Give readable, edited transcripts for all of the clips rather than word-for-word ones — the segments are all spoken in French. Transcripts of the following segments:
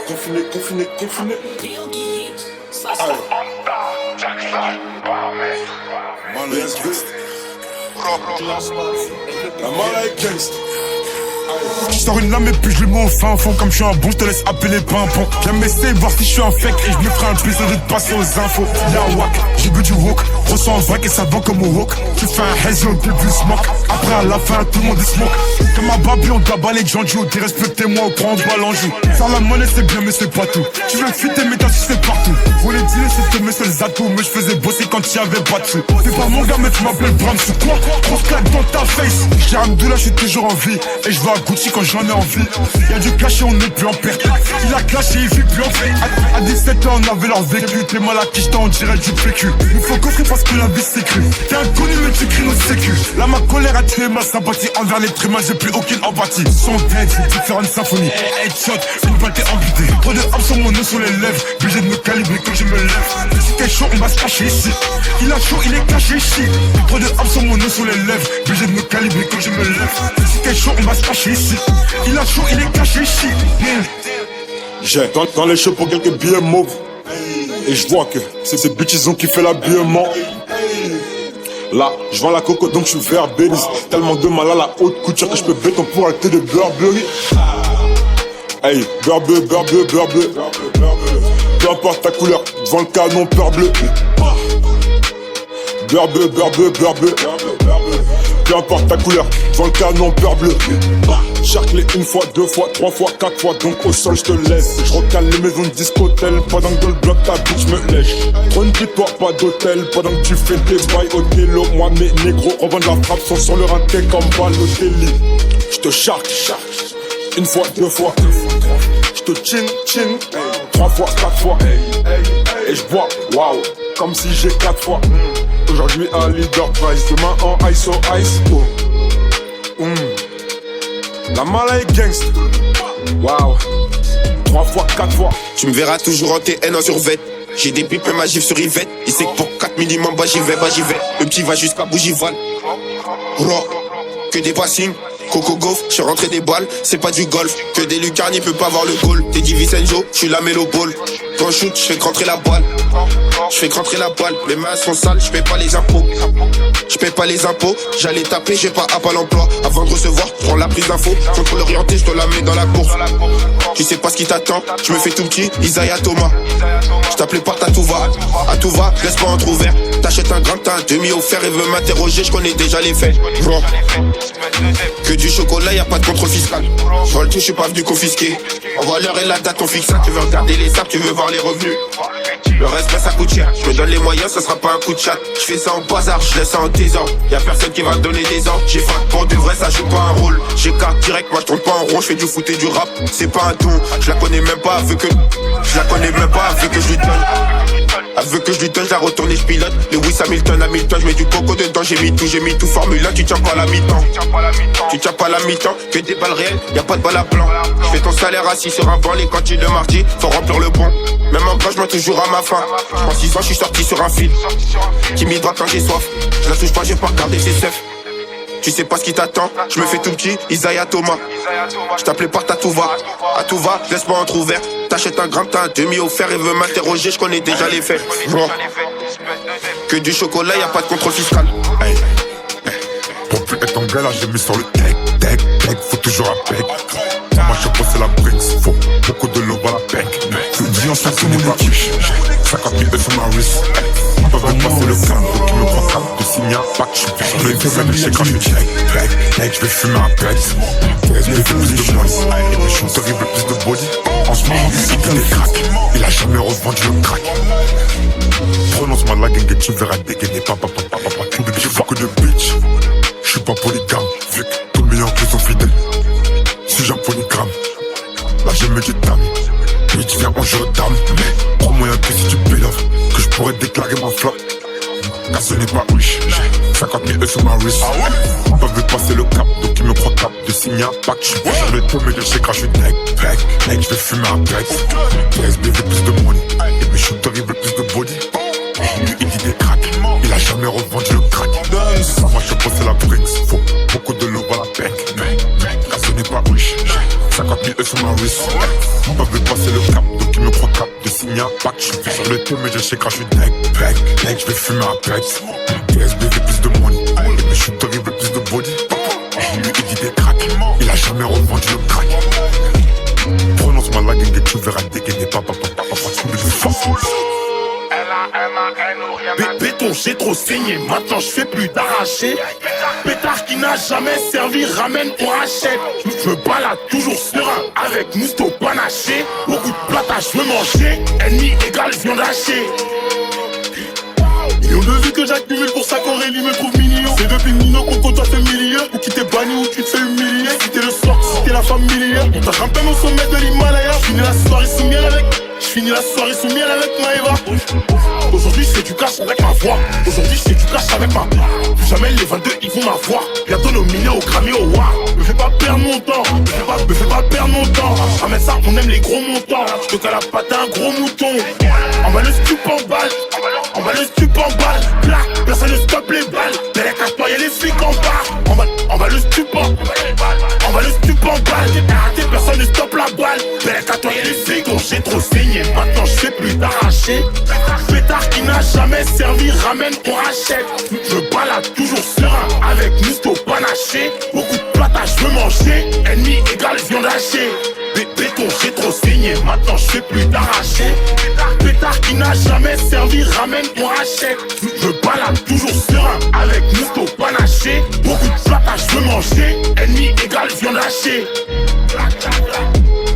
confiné. La mala est gangsta. Je sors une lame et puis je lui mets au fin fond. Comme je suis un bon, je te laisse appeler pimpon. J'aime essayer voir si je suis un fake et je me ferai un plaisir de te passer aux infos. Y'a wack, j'ai bu du wok, ressens un vague et ça vend comme au wok. Tu fais un hazy, on dit du smoke. Après à la fin, tout le monde est smoke. Comme un babi, on doit balayer de gens du haut. Respectez-moi au prendre balle en joue. Faire la monnaie c'est bien mais c'est pas tout. Tu veux fuiter mais t'as sucé partout. Voler dealer c'était mes seuls atouts. Mais je faisais bosser quand il y avait pas de sous. T'es pas mon gars mais tu m'appelles Bram. C'est quoi? Grosse claque dans ta face. J'ai Amdoula, je suis toujours en vie. Et je vais à Gucci quand j'en ai envie. Y'a du cash et on n'est plus en perte. Il a clashé, il vit plus en fait. À 17 ans on avait leur vécu. T'es mal à qui j't'en on dirait du PQ. Il faut coffrer parce que la vie c'est cru. T'es inconnu mais tu cries notre sécu. Là ma colère a tué ma sympathie. Envers les humains j'ai plus aucune empathie. Son dead, j'ai faire une symphonie. Headshot, c'est une balle t'es ambitée. Trop de hop sur mon nez sur les lèvres. Obligé de me calibrer quand je me lève. Si t'es chaud on va se cacher ici. Il a chaud, il est caché ici. Trop de hop sur mon nez sur les lèvres. Obligé de me calibrer quand je me lève. Si t'es chaud on va se cacher ici. Il a chaud, il est caché ici. J'ai dans les cheveux pour quelques billets mauves. Et je vois que c'est ces bitches ont kiffé l'habillement. Là, je vends la coco donc je suis vert bénis. Tellement de mal à la haute couture que je peux béton pour acheter de Burberry. Hey, beurre bleu, beurre bleu, beurre bleu. Peu importe ta couleur, devant le canon, beurre bleu. Beurre bleu, beurre bleu, beurre bleu. Peu importe ta couleur, devant le canon, beurre bleu. Charclé une fois, deux fois, trois fois, quatre fois, donc au sol je te laisse. Je recale les maisons de discothèque, pendant que dans le bloc ta bitch me lèche. Trône de toi, pas d'hôtel, pendant que tu fais tes bails au télo. Moi mes négros revendent la frappe, sont sur le rinté comme Balotelli. Je te charque, une fois, deux fois. Je te chin, trois fois, quatre fois. Et je bois, waouh, comme si j'ai quatre fois. Aujourd'hui un leader price, demain en ice au ice. La mala est gangsta. Waouh. 3 fois, 4 fois. Tu me verras toujours en TN en survêt. J'ai des pipes et ma gifle sur Yvette. Il sait que pour 4 minimum, bah j'y vais. Le petit va jusqu'à Bougival. Raw, que des passings. Coco Gauff, j'suis rentré des balles, c'est pas du golf. Que des lucarnes, il peut pas voir le goal. T'es dit Vicenzo, j'suis la mélo ball. Quand je shoot, j'fais rentrer la balle. J'fais rentrer la balle, mes mains sont sales, j'paie pas les impôts. J'paie pas les impôts, j'allais taper, j'ai pas app à l'emploi. Avant de recevoir, prends la prise d'info. Contrôle orienté, j'te la mets dans la course. Tu sais pas ce qui t'attend, j'me fais tout petit, Isaiah Thomas. J't'appelais pas à tout va, laisse pas entrouvert. T'achètes un grain, t'as un demi offert et veux m'interroger, j'connais déjà les faits. Bro. Que du chocolat, y'a pas de contrôle fiscal. J'vole tout, j'suis pas venu confisquer. Envoie l'heure et la date, on fixe ça. Tu veux regarder les sables, tu veux voir les revenus. Le respect ça coûte cher, j'me donne les moyens, ça sera pas un coup de chat. J'fais ça en bazar, j'laisse ça en désordre. Y'a personne qui va me donner des ordres. J'ai faim pour du vrai, ça joue pas un rôle. J'ai carte direct, moi j'tourne pas en rond, j'fais du foot et du rap. C'est pas un don, j'la connais même pas, vu que je lui donne. Avec que je lui donne, je la retourne et je pilote. Lewis Hamilton, je mets du coco dedans, j'ai mis tout Formule 1, tu tiens pas la mi-temps. Tu tiens pas la mi-temps, que des balles réelles, y'a pas de balles à blanc. J'fais ton salaire assis sur un banc, les cantines de mardi, faut remplir le bon. Même en bas, je mets toujours à ma faim. J'prends 6 ans, je suis sorti sur un fil qui m'hydrate quand j'ai soif. Je la touche pas, j'ai pas regardé ses seufs. Tu sais pas ce qui t'attend, je me fais tout petit, Isaiah Thomas. Je t'appelais par à tout va, laisse pas entrouvert. T'achètes un grain, t'as un demi offert et veux m'interroger, je connais déjà les faits. Bon. Que du chocolat, y'a pas de contrôle fiscal. Hey. Pour plus être en galère, j'ai mis sur le deck, faut toujours un bec. Moi je pense c'est la Brinks, faut beaucoup de l'eau à la bank. Je dis en chaque mon équipe, 50 000 sur ma wrist. Pas veut passer le calme, donc il me prend calme. De signer un pack, je vais faire le chèque quand je check. Je vais fumer un pet. Je vais faire plus de money. Je suis terrible, plus de body. En ce moment, il fait des cracks. Il a jamais revendu le crack. Prononce-moi la gang et tu verras dégainer. Papa. Je vois que de bitch. Je suis pas polygame, vu que tous mes enclés sont fidèles. Si j'ai un polygramme, là j'ai mis du dame. Mais tu viens en jeu d'âme. Mais prends-moi un peu si tu payes l'offre, que je pourrais déclarer ma flop. Car ce n'est pas riche, j'ai 50 000 sur ma wrist. Pas vu passer le cap, donc il me croit cap. De signer un pack, je suis pas sur le dos, mais de chez crash, je suis deck. Je vais fumer un pet. PSB veut plus de money, et mes shooters ils veulent plus de body. Lui il dit des cracks, il a jamais revendu le crack. Moi je pense c'est la Brinks, faut beaucoup de l'eau à la bank. Car ce n'est pas riche, j'ai 50 000 eux sur ma wrist. Ils peuvent passer le cap, donc ils me croient cap de signa. Back, je suis sur le thé, mais je sais quand je suis deck. Je vais fumer à Pex. TSB fait plus de money. Et mes shooters ils veulent plus de body. Lui il dit des cracks, il a jamais revendu le crack. Prononce ma lague et tu verras dégainer papa. Béton, j'ai trop saigné, maintenant je fais plus d'arraché. Pétard qui n'a jamais servi, ramène, on rachète. Je me balade toujours serein avec mousto panaché. Beaucoup de plata, je veux manger. Ennemi égal viande hachée. Millions de vues que j'accumule pour ça qu'Aurélie me trouve mignon. C'est depuis Nino qu'on côtoie ce milieu. Ou qui t'es banni ou tu te fais humilier. Si t'es le sort, si t'es la familière. On t'a grimpé au sommet de l'Himalaya. J'finis la soirée sous miel avec. J'finis la soirée sous miel avec Maëva. Aujourd'hui c'est du cash avec ma voix. Aujourd'hui c'est du cash avec ma. Plus jamais les 22 ils vont m'avoir. Bientôt nominé au Grammy au War. Me fais pas perdre mon temps. Me fais pas perdre mon temps. Ramène ça, on aime les gros montants. Je te cale la patte à un gros mouton. On va le stup en balle. On va le stup en balle. Là, personne ne stoppe les balles. Mais les casse-toi, y'a les flics en bas. On va le stup en balle. On va le stup en balle. Arrêtez, personne ne stoppe la balle. Mais les casse-toi, y'a les flics. Donc j'ai trop saigné, maintenant je fais plus d'arraché. Pétard qui n'a jamais servi, ramène, on rachète. Je balade toujours serein avec mousto panaché. Beaucoup de plata, je veux manger. Ennemi égal viande hachée. Béton, j'ai trop saigné, maintenant je fais plus d'arraché. Pétard qui n'a jamais servi, ramène, on rachète. Je balade toujours serein avec mousto panaché. Beaucoup de plata, je veux manger. Ennemi égal viande hachée.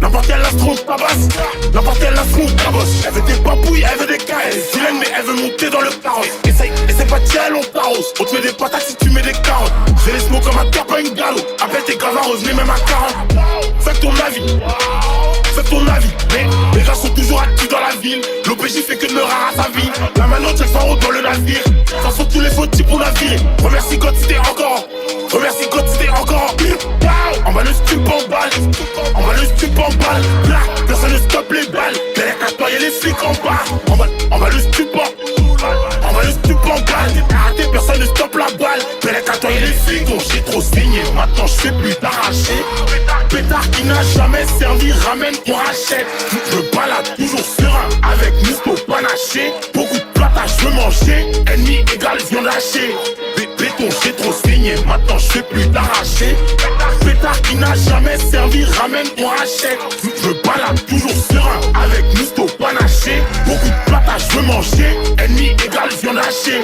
N'importe quel astro tabasse, n'importe quel astro tabasse. Elle veut des papouilles, elle veut des cas. Elle est vilaine mais elle veut monter dans le carrosse. Essaye pas de tirer long carrosse. On te met des patates si tu mets des carottes. J'ai les smoke comme un terre, pas une galop. Appelle tes gravats, revenez même à 40. Fais ton avis, fais ton avis. Mais les gars sont toujours actifs dans la ville. L'OPJ fait que de leur rare à sa vie. La maintenant check en haut dans le navire. Ça sont tous les faux types pour navire. Remercie God c'était encore. Remercie God c'était encore. On va le stup en balle. On va le stup en balle. Là, personne ne stoppe les balles. Mais les casse-toi, y'a les flics en bas. On va le stup en. On va le stup en balle. Arrêtez, personne ne stoppe la balle. Mais les casse-toi, y'a les flics. Donc j'ai trop saigné, maintenant je fais plus d'arraché. Pétard qui n'a jamais servi, ramène, on rachète. Je me balade toujours serein avec mousto panaché. Beaucoup de plata, je veux manger. Ennemi égal viande hachée. Béton, j'ai trop saigné, maintenant je fais plus d'arraché. Pétard qui n'a jamais servi, ramène, on rachète. Je me balade toujours serein avec mousto panaché. Beaucoup de plata, je veux manger. Ennemi égal viande hachée.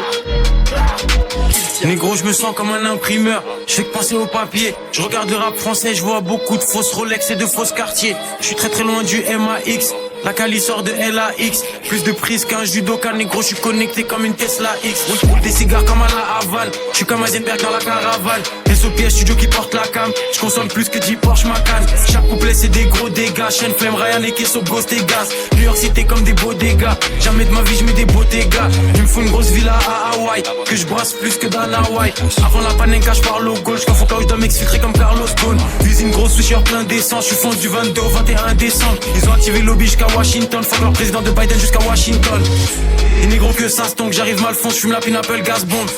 Négro, je me sens comme un imprimeur. Je fais que penser au papier. Je regarde le rap français, je vois beaucoup de fausses Rolex et de fausses quartiers. Je suis très très loin du MAX. La Cali sort de LAX. Plus de prise qu'un judoka, négro, je suis connecté comme une Tesla X. Je roule des cigares comme à la Havane. Je suis comme Heisenberg dans la caravane. SOPS studio qui porte la cam. Je consomme plus que 10 Porsche Macan. Chaque couplet c'est des gros dégâts. Chaîne Flemme, Ryan et Kesso, Ghost et Gaz. New York City comme des beaux dégâts. Jamais de ma vie je mets des beaux dégâts. Il me faut une grosse villa à Hawaï. Que je brasse plus que dans Hawaï. Avant la panenka je parle au gauche. Quand faut que je dois m'exfiltrer comme Carlos Ghosn. Usine grosse swisher plein d'essence. Je suis fonce du 22 au 21 décembre. Ils ont activé le lobby jusqu'à Washington. Fuck leur président de Biden jusqu'à Washington. Et négro que ça se que j'arrive mal fond. Je fume la pineapple gaz bombe.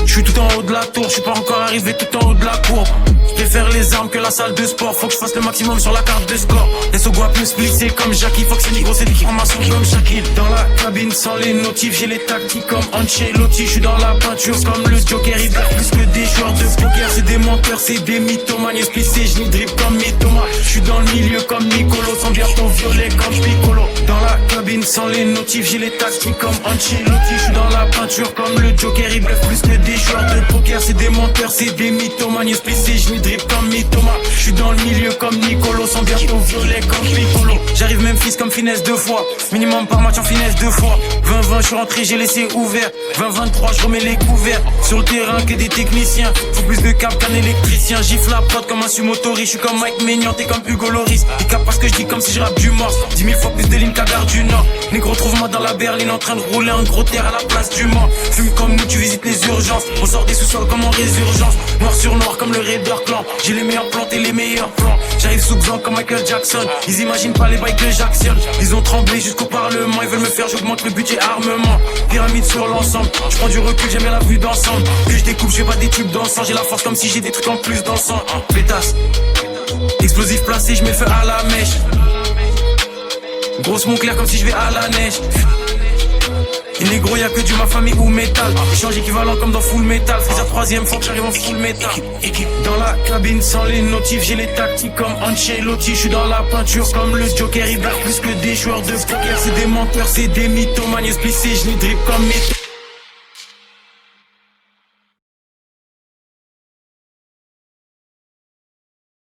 Je suis tout en haut de la tour, je suis pas encore arrivé tout en haut de la cour. Je préfère les armes que la salle de sport. Faut que je fasse le maximum sur la carte de score. Les Sogo plus split, c'est comme Jackie. Faut que c'est négro, c'est des formations comme Shaquille. Dans la cabine sans les notifs, j'ai les tactiques comme Ancelotti. Je suis dans la peinture comme le Joker. Il blague plus que des joueurs de poker. C'est des menteurs, c'est des mythomanes. Explicé, je drip comme mes tomates. Je suis dans le milieu comme Nicolo. Sans bientôt violet comme Piccolo. Dans la cabine sans les notifs, j'ai les tactiques comme Ancelotti. Je suis dans la peinture comme le Joker. Il blague plus que des joueurs de poker. C'est des menteurs, c'est des mythomanes. Explicé, je drip comme mes tomates. Je suis dans le milieu comme Nicolo. Sans bientôt violet comme Piccolo. J'arrive même fils comme finesse 2 fois. Minimum par match en finesse 2 fois. 20-20 je suis rentré, j'ai laissé ouvert. 20-23 je remets les couverts. Sur le terrain que des techniciens. Faut plus de cap qu'un électricien. Gifle la prod comme un sumotori. Je suis comme Mike Maignan, t'es comme Hugo Loris. Il capte parce que je dis comme si je rappe du morse. 10 000 fois plus de lignes qu'à Gare du Nord. Négro trouve-moi dans la berline en train de rouler un gros terre à la place du Mans. Fume comme nous, tu visites les urgences. On sort des sous-sols comme en résurgence. Noir sur noir comme le Raider Clan. J'ai les meilleurs plans et les meilleurs plans. J'arrive sous blanc comme Michael Jackson. Ils imaginent pas les bails que j'actionne. Ils ont tremblé jusqu'au parlement. Ils veulent me faire, j'augmente le budget armement. Pyramide sur l'ensemble. Je prends du recul, j'aime bien la vue d'ensemble. Que je découpe, j'ai pas des tubes d'encens. J'ai la force comme si j'ai des trucs en plus dans le sang. Pétasse. Explosif placé, je mets le feu à la mèche. Grosse mon clair comme si je vais à la neige. Et négro y'a que du ma famille ou métal. Échange équivalent comme dans Full Metal. Freezer troisième fois que j'arrive en Full Metal. Dans la cabine sans les notifs, j'ai les tactiques comme Ancelotti. J'suis dans la peinture comme le Joker. Ils blaguent plus que des joueurs de poker. C'est des menteurs, c'est des mythomanies. Splissés, j'les drip comme mytho.